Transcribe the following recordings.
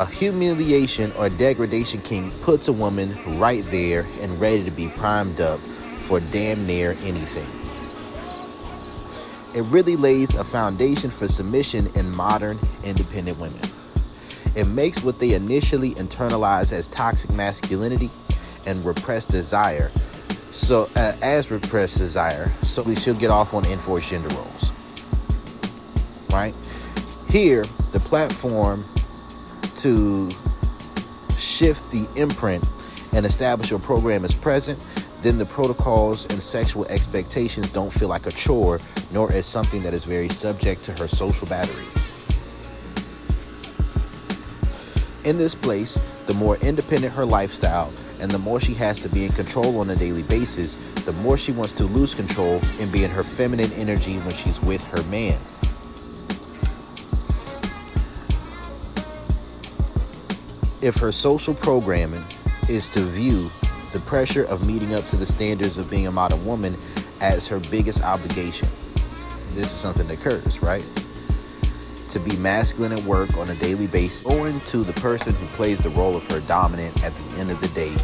A humiliation or degradation kink puts a woman right there and ready to be primed up for damn near anything. It really lays a foundation for submission in modern, independent women. It makes what they initially internalize as toxic masculinity and repressed desire, so she'll get off on enforced gender roles. Right? Here, the platform to shift the imprint and establish your program is present, then the protocols and sexual expectations don't feel like a chore, nor as something that is very subject to her social battery. In this place, the more independent her lifestyle and the more she has to be in control on a daily basis, the more she wants to lose control and be in her feminine energy when she's with her man. If her social programming is to view the pressure of meeting up to the standards of being a modern woman as her biggest obligation, this is something that occurs, right? To be masculine at work on a daily basis, owing to the person who plays the role of her dominant at the end of the day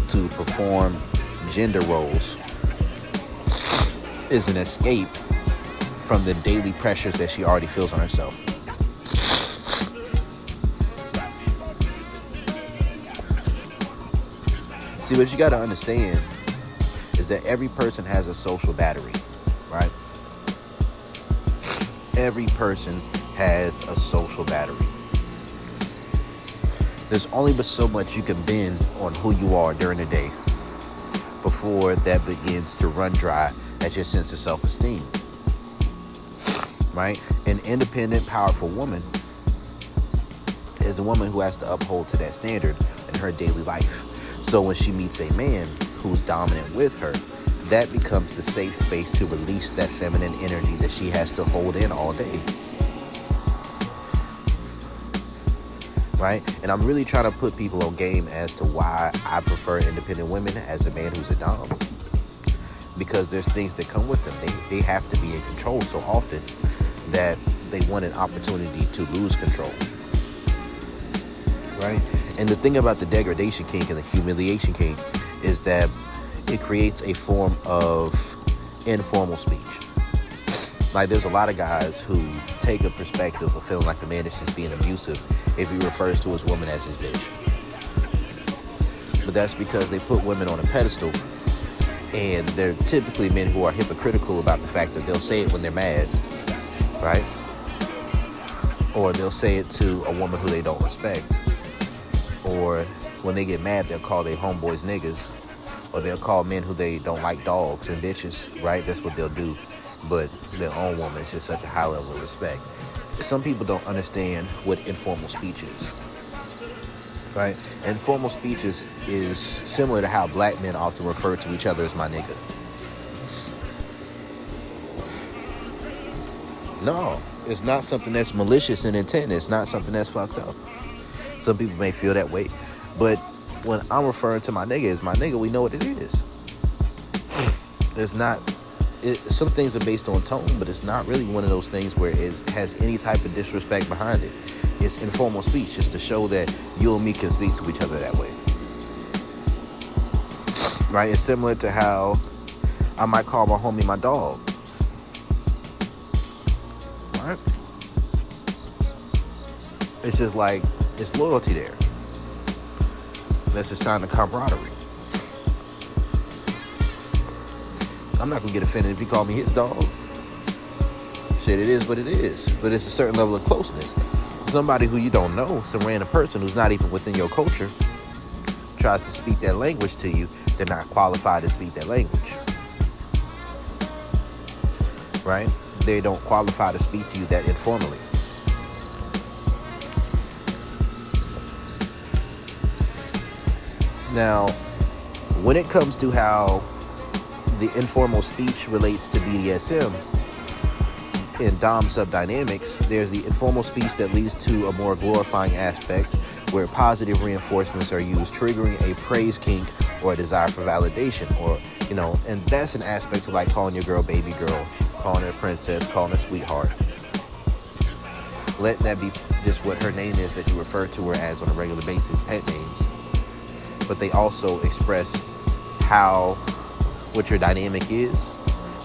to perform gender roles is an escape from the daily pressures that she already feels on herself. See, what you got to understand is that every person has a social battery, right? Every person has a social battery. There's only but so much you can bend on who you are during the day before that begins to run dry as your sense of self-esteem, right? An independent, powerful woman is a woman who has to uphold to that standard in her daily life. So when she meets a man who's dominant with her, that becomes the safe space to release that feminine energy that she has to hold in all day. Right? And I'm really trying to put people on game as to why I prefer independent women as a man who's a dom. Because there's things that come with them. They have to be in control so often that they want an opportunity to lose control. Right? And the thing about the degradation kink and the humiliation kink is that it creates a form of informal speech. Like, there's a lot of guys who take a perspective of feeling like the man is just being abusive if he refers to his woman as his bitch. But that's because they put women on a pedestal, and they're typically men who are hypocritical about the fact that they'll say it when they're mad, right? Or they'll say it to a woman who they don't respect. Or when they get mad, they'll call their homeboys niggas, or they'll call men who they don't like dogs and bitches, right? That's what they'll do. But their own woman is just such a high level of respect. Some people don't understand what informal speech is, right? Informal speech is similar to how black men often refer to each other as my nigga. No, it's not something that's malicious in intent. It's not something that's fucked up. Some people may feel that way. But when I'm referring to my nigga as my nigga, we know what it is. It's not... some things are based on tone, but it's not really one of those things where it has any type of disrespect behind it. It's informal speech, just to show that you and me can speak to each other that way. Right? It's similar to how I might call my homie my dog. Right? It's just like, it's loyalty there. That's a sign of camaraderie. I'm not gonna get offended if he called me his dog. Shit, it is what it is. But it's a certain level of closeness. Somebody who you don't know, some random person who's not even within your culture, tries to speak that language to you, they're not qualified to speak that language. Right? They don't qualify to speak to you that informally. Now, when it comes to how the informal speech relates to BDSM in Dom subdynamics, there's the informal speech that leads to a more glorifying aspect where positive reinforcements are used, triggering a praise kink or a desire for validation, or, you know, and that's an aspect of like calling your girl baby girl, calling her princess, calling her sweetheart, letting that be just what her name is that you refer to her as on a regular basis, pet names, but they also express what your dynamic is,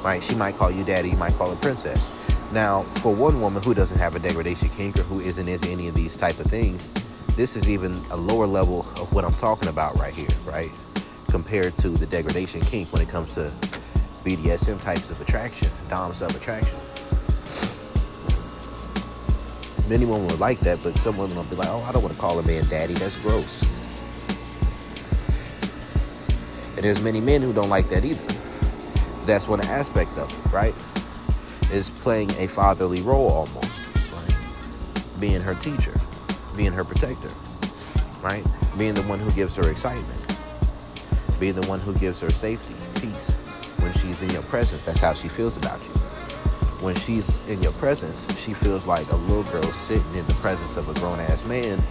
right? She might call you daddy, you might call her princess. Now, for one woman who doesn't have a degradation kink or who isn't into any of these type of things, this is even a lower level of what I'm talking about right here, right? Compared to the degradation kink when it comes to BDSM types of attraction, dom sub attraction. Many women would like that, but some women will be like, oh, I don't want to call a man daddy, that's gross. And there's many men who don't like that either. That's one aspect of it, right? Is playing a fatherly role almost, right? Being her teacher, being her protector, right? Being the one who gives her excitement, being the one who gives her safety, peace. When she's in your presence, that's how she feels about you. When she's in your presence, she feels like a little girl sitting in the presence of a grown-ass man.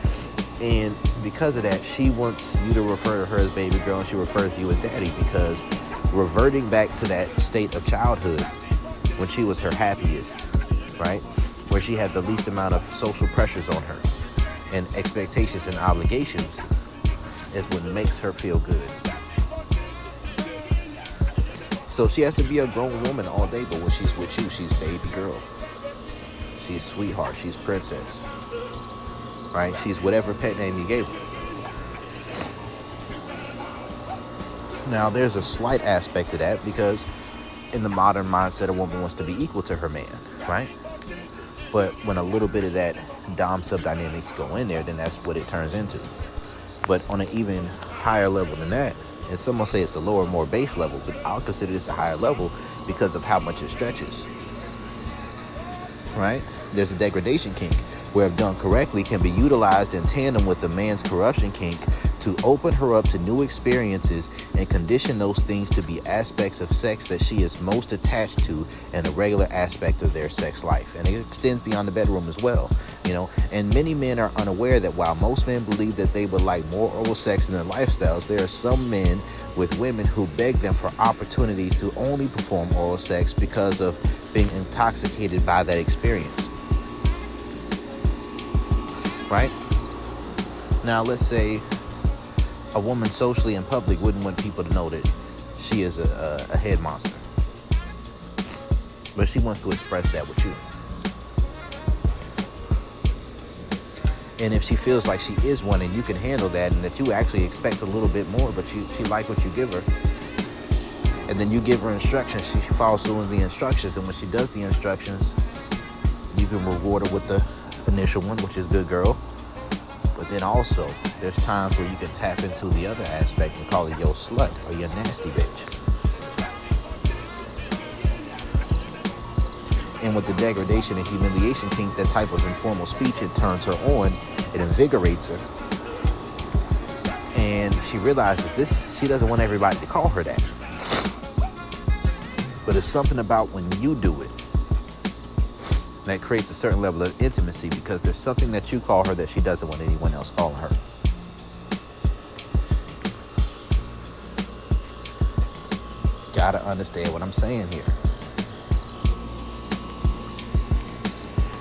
And because of that, she wants you to refer to her as baby girl, and she refers to you as daddy, because reverting back to that state of childhood when she was her happiest, right? Where she had the least amount of social pressures on her and expectations and obligations is what makes her feel good. So she has to be a grown woman all day, but when she's with you, she's baby girl. She's sweetheart, she's princess, right? She's whatever pet name you gave her. Now, there's a slight aspect to that because in the modern mindset, a woman wants to be equal to her man, right? But when a little bit of that dom sub dynamics go in there, then that's what it turns into. But on an even higher level than that, and some will say it's a lower, more base level, but I'll consider this a higher level because of how much it stretches, right? There's a degradation kink where, if done correctly, can be utilized in tandem with the man's corruption kink to open her up to new experiences and condition those things to be aspects of sex that she is most attached to and a regular aspect of their sex life. And it extends beyond the bedroom as well, you know. And many men are unaware that while most men believe that they would like more oral sex in their lifestyles, there are some men with women who beg them for opportunities to only perform oral sex because of being intoxicated by that experience, right? Now, let's say a woman socially in public wouldn't want people to know that she is a head monster, but she wants to express that with you. And if she feels like she is one and you can handle that, and that you actually expect a little bit more, but she like what you give her, and then you give her instructions, she follows through with the instructions, and when she does the instructions, you can reward her with the initial one, which is good girl. But then also, there's times where you can tap into the other aspect and call it your slut or your nasty bitch. And with the degradation and humiliation kink, that type of informal speech, it turns her on, it invigorates her. And she realizes she doesn't want everybody to call her that. But it's something about when you do it that creates a certain level of intimacy, because there's something that you call her that she doesn't want anyone else calling her. Gotta understand what I'm saying here.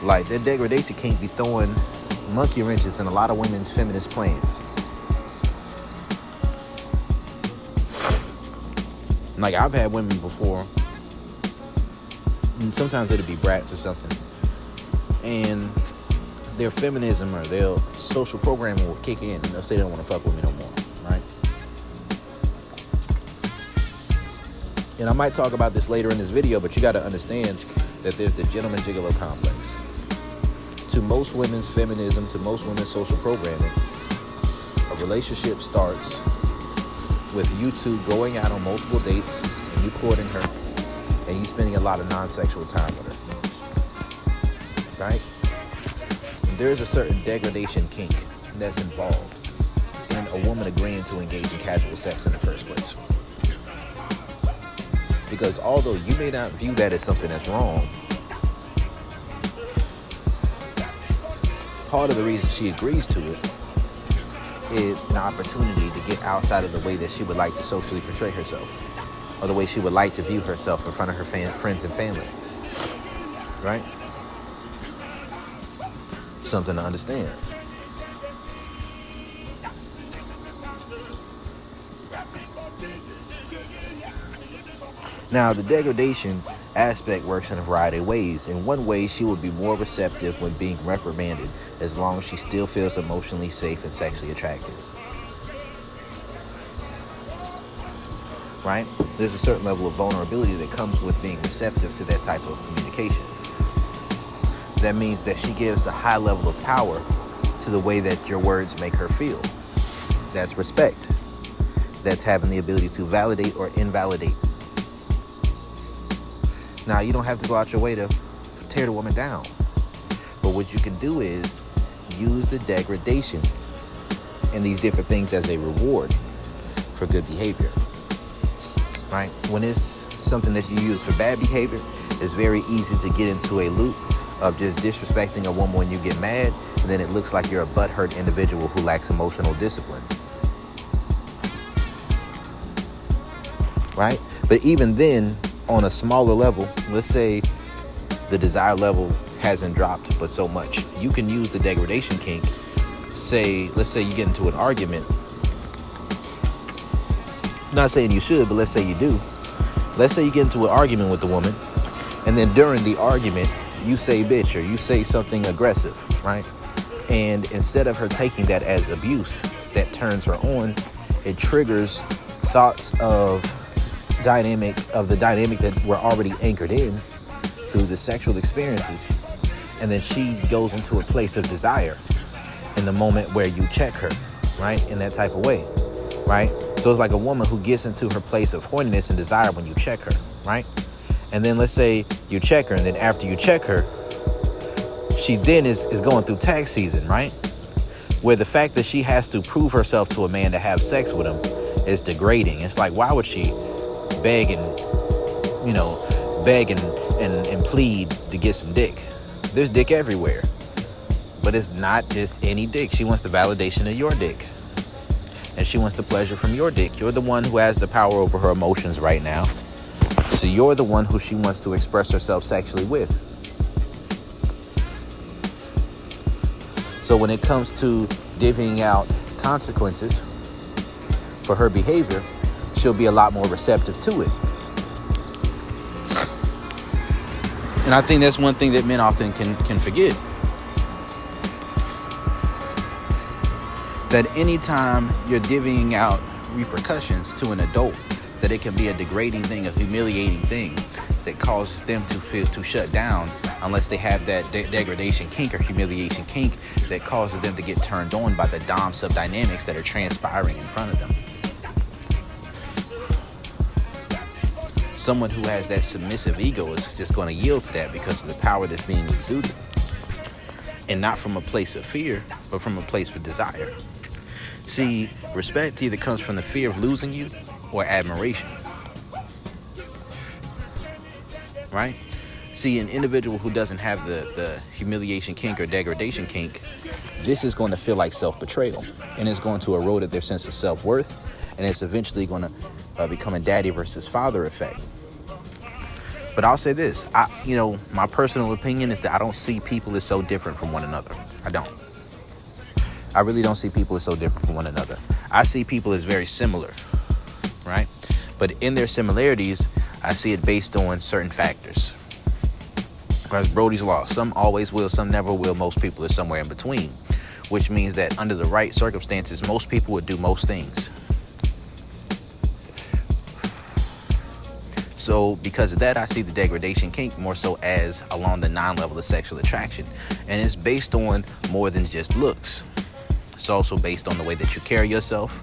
Like, that degradation can't be throwing monkey wrenches in a lot of women's feminist plans. Like, I've had women before, and sometimes it'll be brats or something, and their feminism or their social programming will kick in, and they'll say they don't want to fuck with me no more, right? And I might talk about this later in this video, but you got to understand that there's the gentleman gigolo complex. To most women's feminism, to most women's social programming, a relationship starts with you two going out on multiple dates and you courting her and you spending a lot of non-sexual time with her, right? And there's a certain degradation kink that's involved in a woman agreeing to engage in casual sex in the first place. Because although you may not view that as something that's wrong, part of the reason she agrees to it is an opportunity to get outside of the way that she would like to socially portray herself, or the way she would like to view herself in front of her friends and family, right? something to understand. Now, the degradation aspect works in a variety of ways. In one way, she will be more receptive when being reprimanded, as long as she still feels emotionally safe and sexually attractive. Right? There's a certain level of vulnerability that comes with being receptive to that type of communication. That means that she gives a high level of power to the way that your words make her feel. That's respect. That's having the ability to validate or invalidate. Now, you don't have to go out your way to tear the woman down. But what you can do is use the degradation and these different things as a reward for good behavior. Right? When it's something that you use for bad behavior, it's very easy to get into a loop of just disrespecting a woman when you get mad, and then it looks like you're a butthurt individual who lacks emotional discipline. Right? But even then, on a smaller level, let's say the desire level hasn't dropped but so much, you can use the degradation kink. Let's say you get into an argument. Not saying you should, but let's say you do. Let's say you get into an argument with the woman, and then during the argument, you say bitch or you say something aggressive, right? And instead of her taking that as abuse that turns her on, it triggers thoughts of the dynamic that we're already anchored in through the sexual experiences. And then she goes into a place of desire in the moment where you check her, right? In that type of way, right? So it's like a woman who gets into her place of horniness and desire when you check her, right? And then let's say you check her, and then after you check her, she then is going through tax season, right? Where the fact that she has to prove herself to a man to have sex with him is degrading. It's like, why would she beg and plead to get some dick? There's dick everywhere, but it's not just any dick. She wants the validation of your dick, and she wants the pleasure from your dick. You're the one who has the power over her emotions right now, so you're the one who she wants to express herself sexually with. So when it comes to divvying out consequences for her behavior, she'll be a lot more receptive to it. And I think that's one thing that men often can forget. That anytime you're divvying out repercussions to an adult, that it can be a degrading thing, a humiliating thing that causes them to shut down unless they have that degradation kink or humiliation kink that causes them to get turned on by the dom sub dynamics that are transpiring in front of them. Someone who has that submissive ego is just going to yield to that because of the power that's being exuded. And not from a place of fear, but from a place of desire. See, respect either comes from the fear of losing you or admiration. Right? See, an individual who doesn't have the humiliation kink or degradation kink, this is going to feel like self-betrayal. And it's going to erode their sense of self-worth. And it's eventually going to become a daddy versus father effect. But I'll say this, my personal opinion is that I don't see people as so different from one another. I don't. I really don't see people as so different from one another. I see people as very similar, right? But in their similarities, I see it based on certain factors. Because Brody's law, some always will, some never will. Most people are somewhere in between, which means that under the right circumstances, most people would do most things. So because of that, I see the degradation kink more so as along the non-level of sexual attraction. And it's based on more than just looks. It's also based on the way that you carry yourself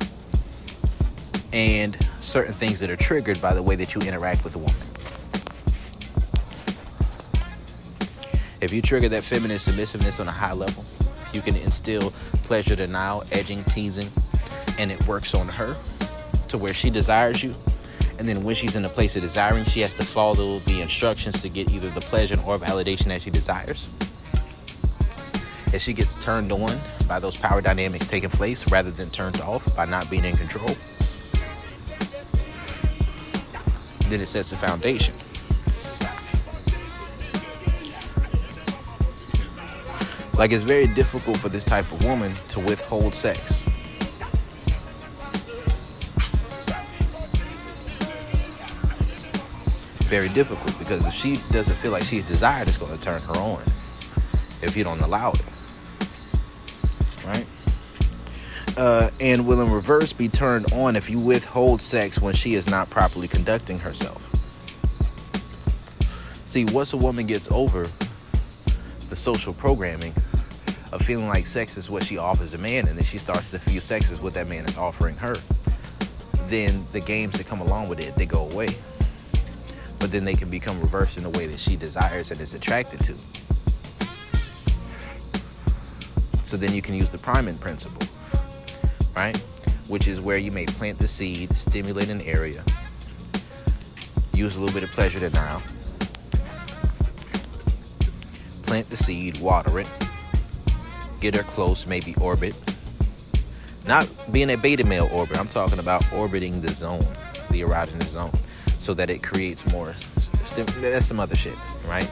and certain things that are triggered by the way that you interact with a woman. If you trigger that feminine submissiveness on a high level, you can instill pleasure, denial, edging, teasing, and it works on her to where she desires you. And then when she's in a place of desiring, she has to follow the instructions to get either the pleasure or validation that she desires. As she gets turned on by those power dynamics taking place rather than turned off by not being in control, then it sets the Like, it's very difficult for this type of woman to withhold sex. Very difficult, because if she doesn't feel like she's desired, it's going to turn her on if you don't allow it, right? And will in reverse be turned on if you withhold sex when she is not properly conducting herself. See, once a woman gets over the social programming of feeling like sex is what she offers a man, and then she starts to feel sex is what that man is offering her, then the games that come along with it, they go away. But then they can become reversed in a way that she desires and is attracted to. So then you can use the priming principle, right? Which is where you may plant the seed, stimulate an area, use a little bit of pleasure denial, plant the seed, water it, get her close, maybe orbit. Not being a beta male orbit, I'm talking about orbiting the zone, the erogenous zone, so that it creates more. That's some other shit, right?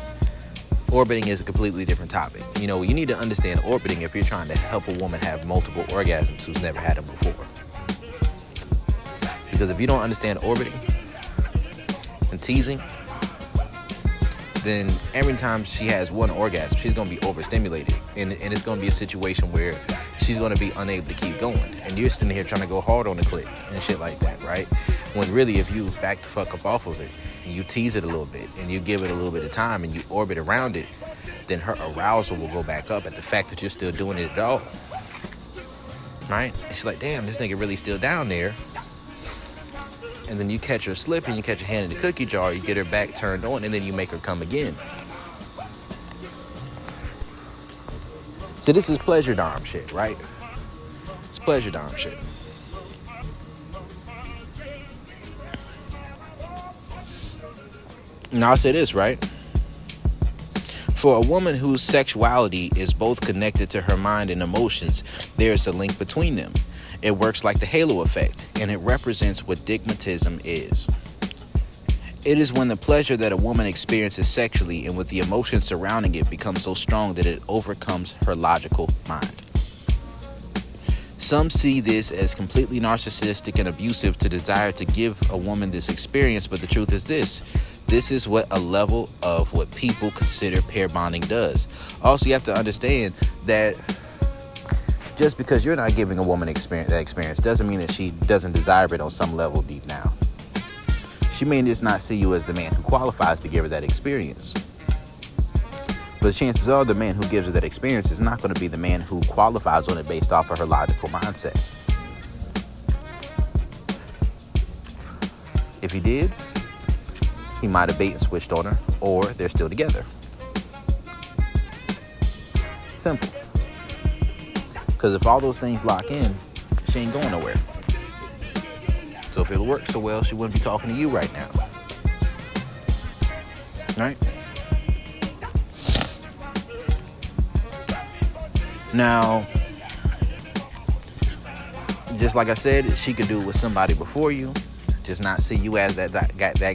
Orbiting is a completely different topic. You know, you need to understand orbiting if you're trying to help a woman have multiple orgasms who's never had them before. Because if you don't understand orbiting and teasing, then every time she has one orgasm, she's going to be overstimulated. And it's going to be a situation where she's going to be unable to keep going. And you're sitting here trying to go hard on the clit and shit like that, right? When really, if you back the fuck up off of it, and you tease it a little bit, and you give it a little bit of time, and you orbit around it, then her arousal will go back up at the fact that you're still doing it at all. Right? And she's like, damn, this nigga really still down there. And then you catch her slipping, you catch her hand in the cookie jar, you get her back turned on, and then you make her come again. So this is pleasure dom shit, right? It's pleasure dom shit. Now I'll say this, right? For a woman whose sexuality is both connected to her mind and emotions, there is a link between them. It works like the halo effect, and it represents what dogmatism is. It is when the pleasure that a woman experiences sexually and with the emotions surrounding it becomes so strong that it overcomes her logical mind. Some see this as completely narcissistic and abusive to desire to give a woman this experience, but the truth is this. This is what a level of what people consider pair bonding does. Also, you have to understand that just because you're not giving a woman that experience doesn't mean that she doesn't desire it on some level deep down. She may just not see you as the man who qualifies to give her that experience. But chances are the man who gives her that experience is not going to be the man who qualifies on it based off of her logical mindset. If he did, he might have bait and switched on her, or they're still together. Simple. Because if all those things lock in, she ain't going nowhere. So if it worked so well, she wouldn't be talking to you right now. Right? Now, just like I said, she could do it with somebody before you. Just not see you as that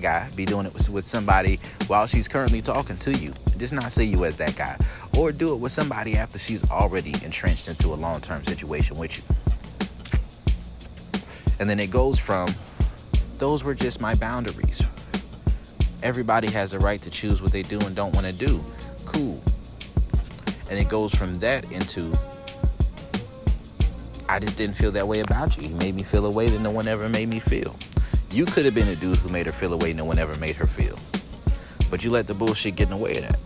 guy. Be doing it with somebody while she's currently talking to you. Just not see you as that guy. Or do it with somebody after she's already entrenched into a long-term situation with you. And then it goes from, those were just my boundaries. Everybody has a right to choose what they do and don't want to do. Cool. And it goes from that into, I just didn't feel that way about you. You made me feel a way that no one ever made me feel. You could have been a dude who made her feel a way no one ever made her feel. But you let the bullshit get in the way of that.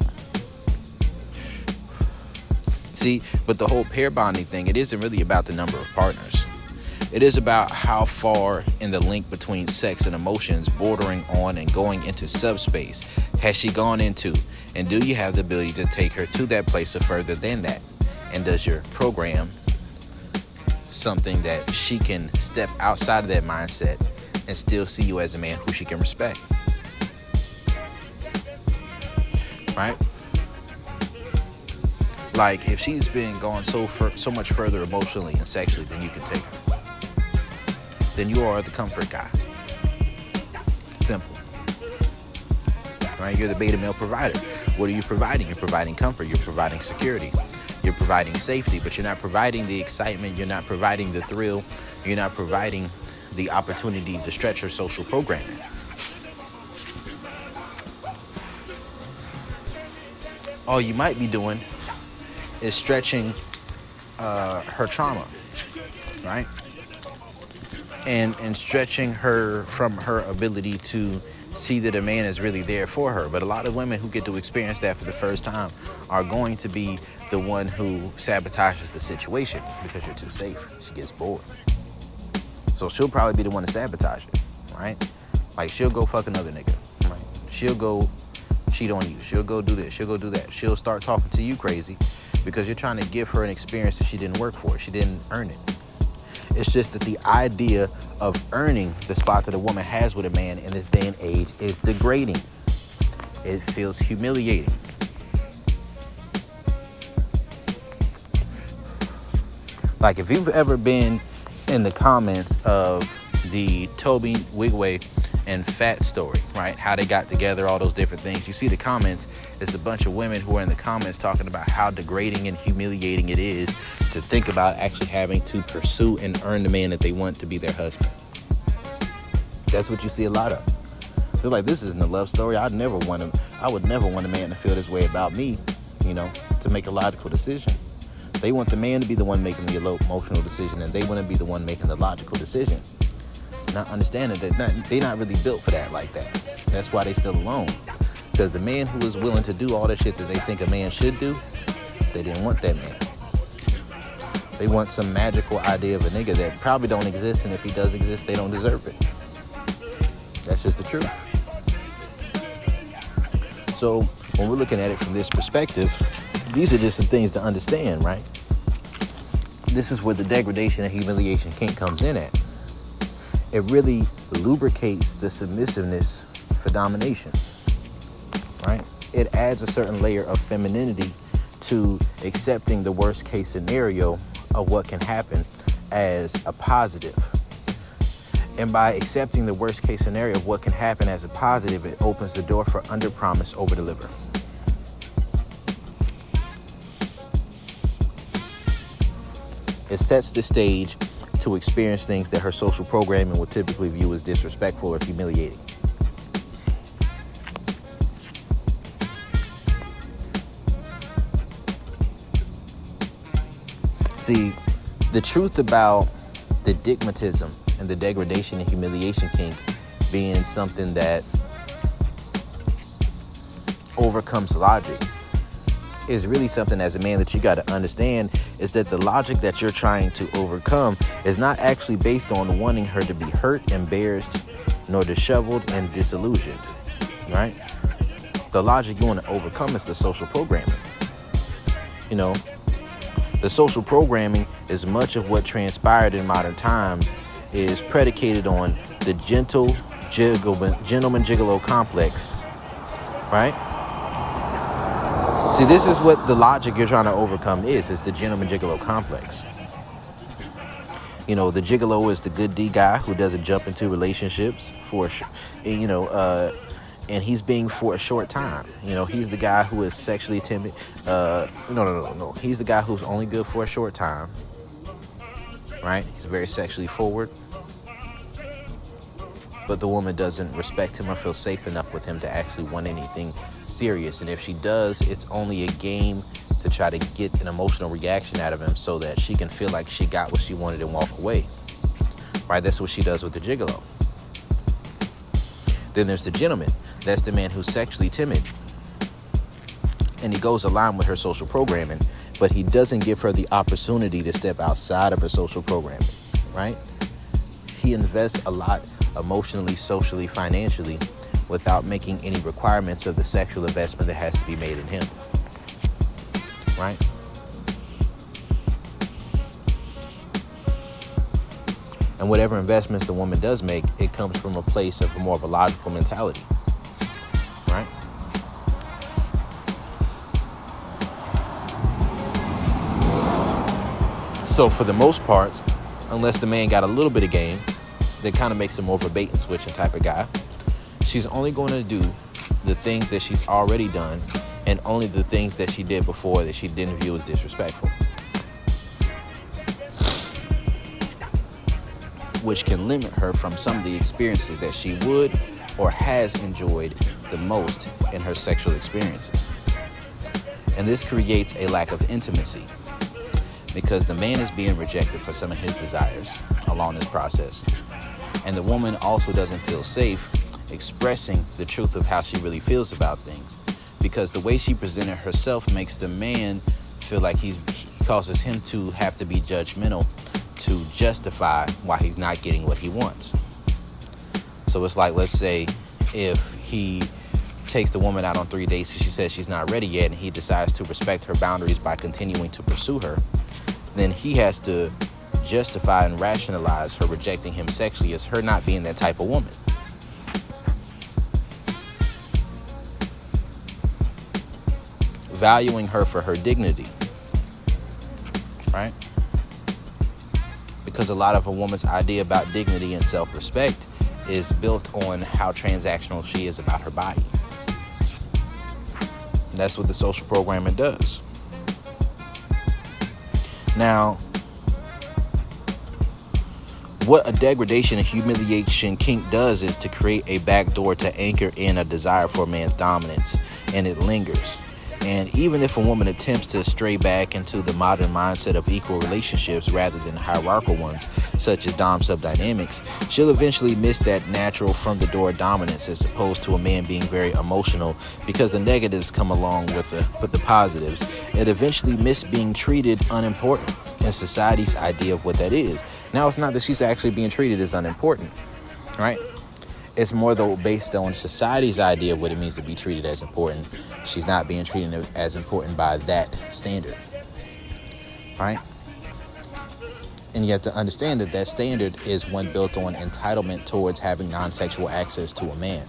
See, but the whole pair bonding thing, it isn't really about the number of partners. It is about how far in the link between sex and emotions, bordering on and going into subspace, has she gone into? And do you have the ability to take her to that place or further than that? And does your program something that she can step outside of that mindset and still see you as a man who she can respect? Right? Like, if she's been going so much further emotionally and sexually than you can take her, then you are the comfort guy. Simple. Right? You're the beta male provider. What are you providing? You're providing comfort. You're providing security. You're providing safety, but you're not providing the excitement. You're not providing the thrill. You're not providing the opportunity to stretch her social programming. All you might be doing is stretching her trauma, right? And stretching her from her ability to see that a man is really there for her. But a lot of women who get to experience that for the first time are going to be the one who sabotages the situation because you're too safe. She gets bored. So she'll probably be the one to sabotage it, right? Like, she'll go fuck another nigga, right? She'll go cheat on you. She'll go do this. She'll go do that. She'll start talking to you crazy because you're trying to give her an experience that she didn't work for. She didn't earn it. It's just that the idea of earning the spot that a woman has with a man in this day and age is degrading. It feels humiliating. Like, if you've ever been in the comments of the Toby Wigway and Fat story, right? How they got together, all those different things. You see the comments, it's a bunch of women who are in the comments talking about how degrading and humiliating it is to think about actually having to pursue and earn the man that they want to be their husband. That's what you see a lot of. They're like, this isn't a love story. I would never want a man to feel this way about me, to make a logical decision. They want the man to be the one making the emotional decision, and they want to be the one making the logical decision. Not understanding that they're not really built for that like that. That's why they still alone. Because the man who is willing to do all the shit that they think a man should do, they didn't want that man. They want some magical idea of a nigga that probably don't exist, and if he does exist, they don't deserve it. That's just the truth. So when we're looking at it from this perspective, these are just some things to understand, right? This is where the degradation and humiliation kink comes in at. It really lubricates the submissiveness for domination, right? It adds a certain layer of femininity to accepting the worst case scenario of what can happen as a positive. And by accepting the worst case scenario of what can happen as a positive, it opens the door for under promise, over deliver. It sets the stage to experience things that her social programming would typically view as disrespectful or humiliating. See, the truth about the digmatism and the degradation and humiliation kink being something that overcomes logic is really something as a man that you got to understand, is that the logic that you're trying to overcome is not actually based on wanting her to be hurt, embarrassed, nor disheveled and disillusioned, right? The logic you want to overcome is the social programming. The social programming is much of what transpired in modern times is predicated on the gentleman gigolo complex, right? See, this is what the logic you're trying to overcome is the gentleman gigolo complex. The gigolo is the good D guy who doesn't jump into relationships and he's being for a short time. He's the guy who is sexually timid. No. He's the guy who's only good for a short time, right? He's very sexually forward. But the woman doesn't respect him or feel safe enough with him to actually want anything serious. And if she does, it's only a game to try to get an emotional reaction out of him so that she can feel like she got what she wanted and walk away. Right? That's what she does with the gigolo. Then there's the gentleman. That's the man who's sexually timid. And he goes along with her social programming, but he doesn't give her the opportunity to step outside of her social programming, right? He invests a lot emotionally, socially, financially, without making any requirements of the sexual investment that has to be made in him, right? And whatever investments the woman does make, it comes from a place of more of a logical mentality, right? So for the most part, unless the man got a little bit of game, that kind of makes him more of a bait and switching type of guy, she's only going to do the things that she's already done and only the things that she did before that she didn't view as disrespectful, which can limit her from some of the experiences that she would or has enjoyed the most in her sexual experiences. And this creates a lack of intimacy because the man is being rejected for some of his desires along this process. And the woman also doesn't feel safe expressing the truth of how she really feels about things, because the way she presented herself makes the man feel like he causes him to have to be judgmental to justify why he's not getting what he wants. So it's like, let's say if he takes the woman out on 3 dates and she says she's not ready yet, and he decides to respect her boundaries by continuing to pursue her, then he has to justify and rationalize her rejecting him sexually as her not being that type of woman. Valuing her for her dignity, right? Because a lot of a woman's idea about dignity and self-respect is built on how transactional she is about her body. And that's what the social programming does. Now, what a degradation and humiliation kink does is to create a backdoor to anchor in a desire for a man's dominance, and it lingers. And even if a woman attempts to stray back into the modern mindset of equal relationships rather than hierarchical ones, such as dom-sub dynamics, she'll eventually miss that natural from-the-door dominance as opposed to a man being very emotional, because the negatives come along with the positives, and eventually miss being treated unimportant in society's idea of what that is. Now, it's not that she's actually being treated as unimportant, right? It's more though based on society's idea of what it means to be treated as important. She's not being treated as important by that standard, right? And you have to understand that that standard is one built on entitlement towards having non-sexual access to a man.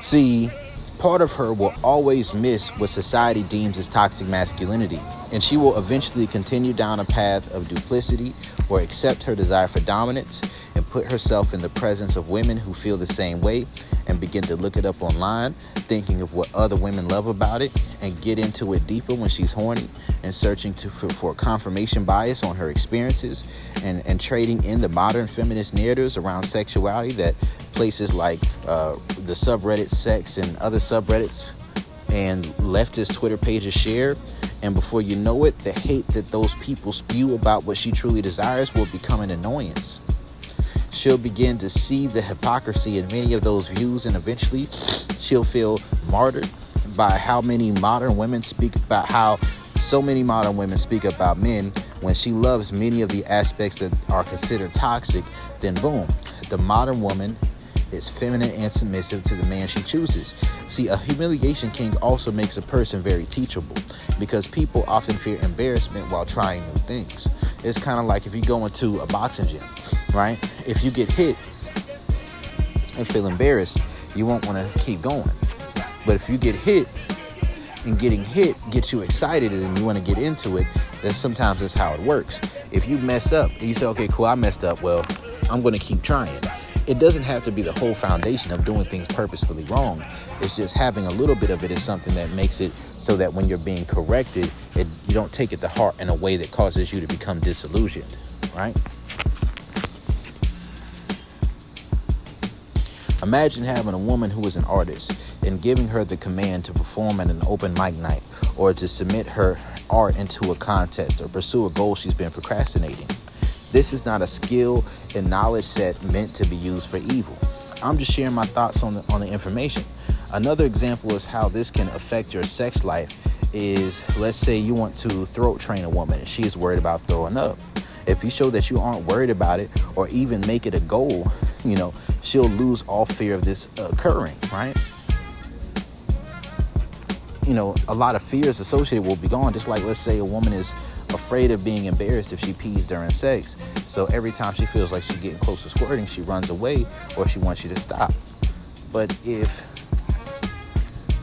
See, part of her will always miss what society deems as toxic masculinity, and she will eventually continue down a path of duplicity or accept her desire for dominance and put herself in the presence of women who feel the same way and begin to look it up online, thinking of what other women love about it, and get into it deeper when she's horny and searching for confirmation bias on her experiences, and trading in the modern feminist narratives around sexuality that places like the subreddit sex and other subreddits and leftist Twitter pages share. And before you know it, the hate that those people spew about what she truly desires will become an annoyance. She'll begin to see the hypocrisy in many of those views, and eventually she'll feel martyred by how many modern women speak about how so many modern women speak about men when she loves many of the aspects that are considered toxic. Then boom, the modern woman is feminine and submissive to the man she chooses. See, a humiliation kink also makes a person very teachable, because people often fear embarrassment while trying new things. It's kind of like if you go into a boxing gym, right? If you get hit and feel embarrassed, you won't want to keep going. But if you get hit and getting hit gets you excited and you want to get into it, then sometimes that's how it works. If you mess up and you say, okay, cool, I messed up, well, I'm going to keep trying. It doesn't have to be the whole foundation of doing things purposefully wrong. It's just having a little bit of it is something that makes it so that when you're being corrected, you don't take it to heart in a way that causes you to become disillusioned, right? Imagine having a woman who is an artist and giving her the command to perform at an open mic night, or to submit her art into a contest, or pursue a goal she's been procrastinating. This is not a skill and knowledge set meant to be used for evil. I'm just sharing my thoughts on the information. Another example is how this can affect your sex life is, let's say you want to throat train a woman and she is worried about throwing up. If you show that you aren't worried about it, or even make it a goal, she'll lose all fear of this occurring, right? A lot of fears associated will be gone. Just like, let's say a woman is afraid of being embarrassed if she pees during sex. So every time she feels like she's getting close to squirting, she runs away, or she wants you to stop. But if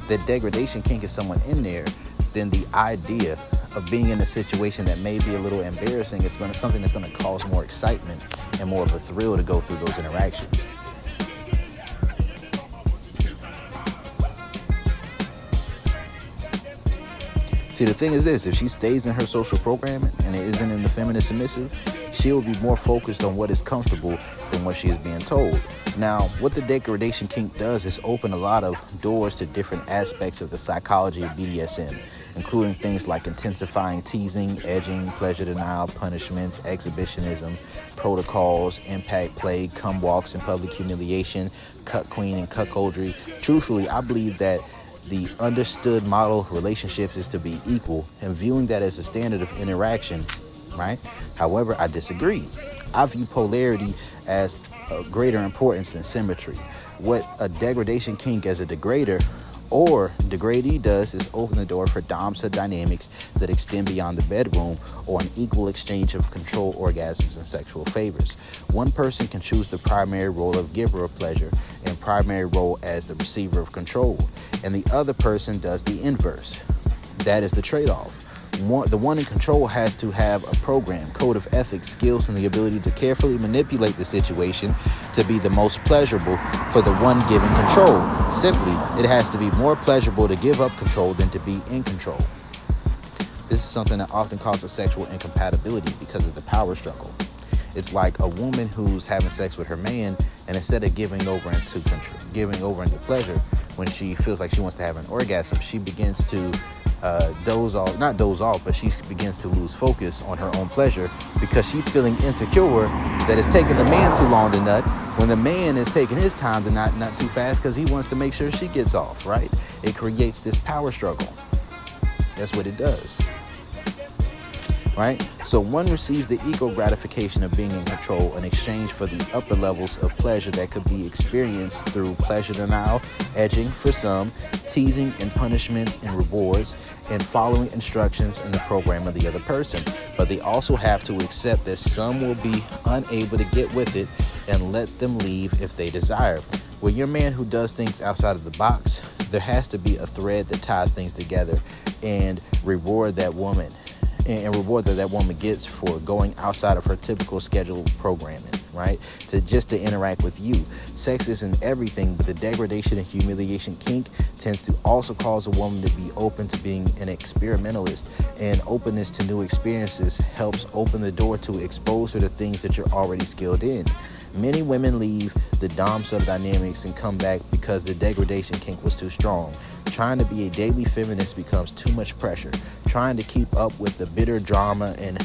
the degradation kink is someone in there, then the idea of being in a situation that may be a little embarrassing is something that's going to cause more excitement and more of a thrill to go through those interactions. See, the thing is this: if she stays in her social programming and it isn't in the feminist submissive, she will be more focused on what is comfortable than what she is being told. Now, what the degradation kink does is open a lot of doors to different aspects of the psychology of BDSM, including things like intensifying teasing, edging, pleasure denial, punishments, exhibitionism, protocols, impact play, cum walks and public humiliation, cuck queen and cuckoldry. Truthfully, I believe that the understood model of relationships is to be equal, and viewing that as a standard of interaction, right? However, I disagree. I view polarity as of greater importance than symmetry. What a degradation kink as a degrader or degradee does is open the door for dom-sub dynamics that extend beyond the bedroom, or an equal exchange of control, orgasms, and sexual favors. One person can choose the primary role of giver of pleasure and primary role as the receiver of control, and the other person does the inverse. That is the trade-off. The one in control has to have a program, code of ethics, skills, and the ability to carefully manipulate the situation to be the most pleasurable for the one giving control. Simply, it has to be more pleasurable to give up control than to be in control. This is something that often causes sexual incompatibility because of the power struggle. It's like a woman who's having sex with her man, and instead of giving over into pleasure, when she feels like she wants to have an orgasm, she begins to but she begins to lose focus on her own pleasure because she's feeling insecure that it's taking the man too long to nut, when the man is taking his time to not too fast because he wants to make sure she gets off, right? It creates this power struggle. That's what it does. Right? So one receives the ego gratification of being in control in exchange for the upper levels of pleasure that could be experienced through pleasure denial, edging for some, teasing and punishments and rewards, and following instructions in the program of the other person. But they also have to accept that some will be unable to get with it and let them leave if they desire. When you're a man who does things outside of the box, there has to be a thread that ties things together and reward that woman gets for going outside of her typical scheduled programming, right? To interact with you. Sex isn't everything, but the degradation and humiliation kink tends to also cause a woman to be open to being an experimentalist, and openness to new experiences helps open the door to expose her to things that you're already skilled in. Many women leave the dom-sub dynamics and come back because the degradation kink was too strong. Trying to be a daily feminist becomes too much pressure. Trying to keep up with the bitter drama and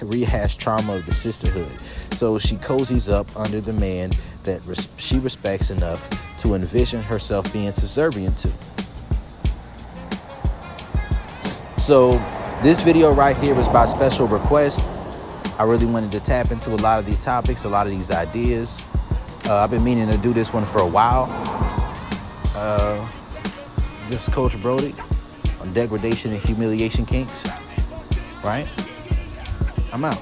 rehashed trauma of the sisterhood. So she cozies up under the man that she respects enough to envision herself being subservient to. So this video right here was by special request. I really wanted to tap into a lot of these topics, a lot of these ideas. I've been meaning to do this one for a while. This is Coach Brody on degradation and humiliation kinks, right? I'm out.